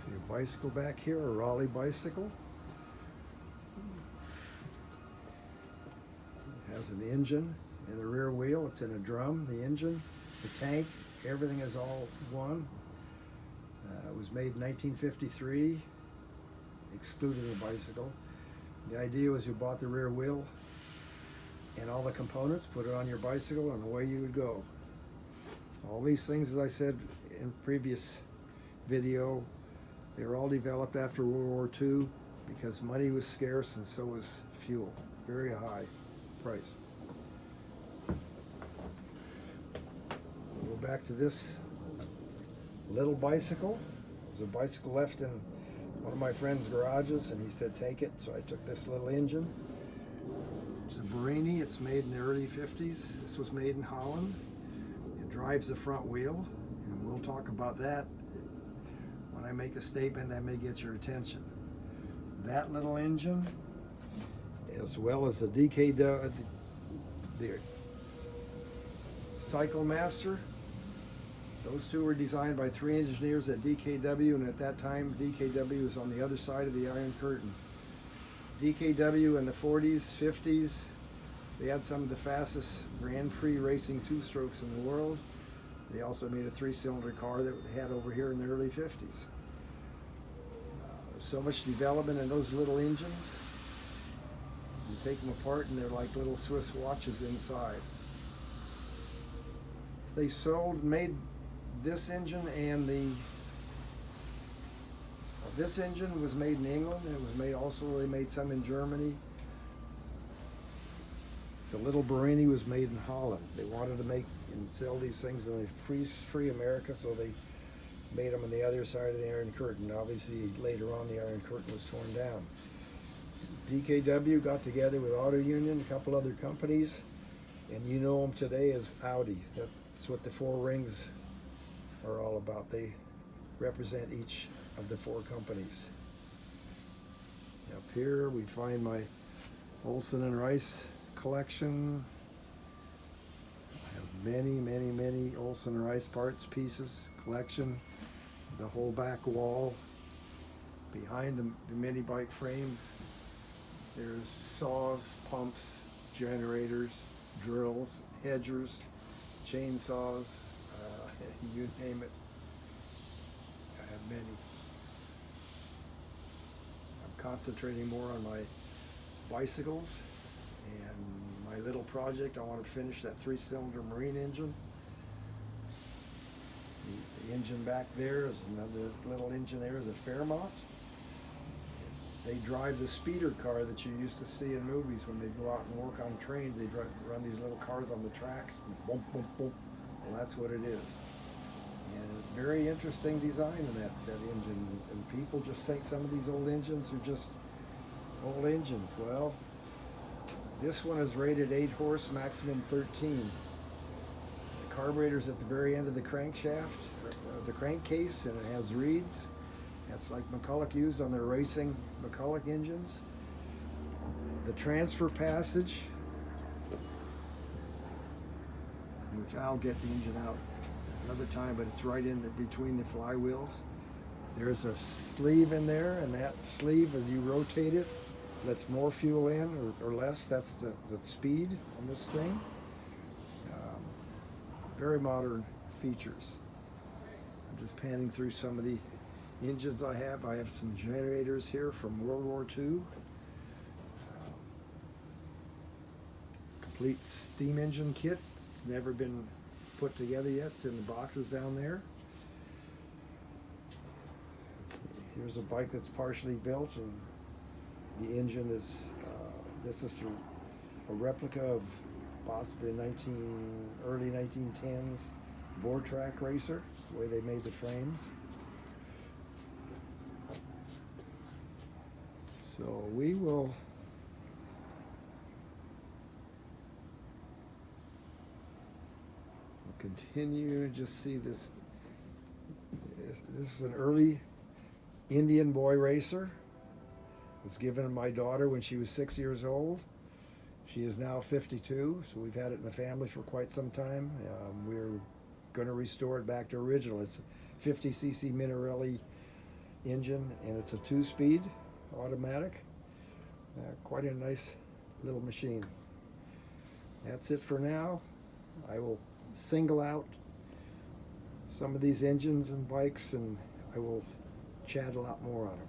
See a bicycle back here, a Raleigh bicycle. It has an engine in the rear wheel. It's in a drum, the engine, the tank, everything is all one. It was made in 1953, excluding the bicycle. The idea was you bought the rear wheel and all the components, put it on your bicycle, and away you would go. All these things, as I said in previous video, they were all developed after World War II because money was scarce and so was fuel. Very high price. We'll go back to this little bicycle. There's a bicycle left in one of my friend's garages and he said take it, so I took this little engine. It's a Barini. It's made in the early 50s. This was made in Holland. It drives the front wheel, and we'll talk about that when I make a statement that may get your attention. That little engine, as well as the DKW, the Cycle Master, those two were designed by 3 engineers at DKW, and at that time DKW was on the other side of the Iron Curtain. DKW in the 40s, 50s, they had some of the fastest Grand Prix racing two-strokes in the world. They also made a 3-cylinder car that they had over here in the early 50s. There's so much development in those little engines. You take them apart and they're like little Swiss watches inside. They made this engine, and this engine was made in England. It was made also, they made some in Germany. The little Barini was made in Holland. They wanted to make and sell these things in the free America, so they made them on the other side of the Iron Curtain. Obviously, later on, the Iron Curtain was torn down. DKW got together with Auto Union, a couple other companies, and you know them today as Audi. That's what the 4 rings are all about. They represent each of the 4 companies. Up here we find my Olson and Rice collection. I have many Olson and Rice parts, pieces, collection. The whole back wall behind the mini bike frames, there's saws, pumps, generators, drills, hedgers, chainsaws, you name it. I have many. I'm concentrating more on my bicycles and my little project. I want to finish that 3-cylinder marine engine. The engine back there is another little engine. There is a Fairmont. They drive the speeder car that you used to see in movies when they go out and work on trains. They run these little cars on the tracks. And boom, boom, boom. Well, that's what it is. And it's very interesting design in that engine. And people just think some of these old engines are just old engines. Well, this one is rated 8 horse, maximum 13. The carburetor's at the very end of the crankshaft, the crankcase, and it has reeds. That's like McCulloch used on their racing McCulloch engines. The transfer passage, which I'll get the engine out another time, but it's right in between the flywheels. There's a sleeve in there, and that sleeve, as you rotate it, lets more fuel in or less. That's the speed on this thing. Very modern features. I'm just panning through some of the engines I have. I have some generators here from World War II. Complete steam engine kit. It's never been put together yet. It's in the boxes down there. Here's a bike that's partially built, and the engine is, this is a replica of possibly early 1910s Vortrac racer, the way they made the frames. So we will continue to just see this. This is an early Indian boy racer. It was given to my daughter when she was 6 years old. She is now 52, so we've had it in the family for quite some time. We're going to restore it back to original. It's 50cc Minarelli engine, and it's a 2-speed automatic. Quite a nice little machine. That's it for now. I will single out some of these engines and bikes, and I will chat a lot more on them.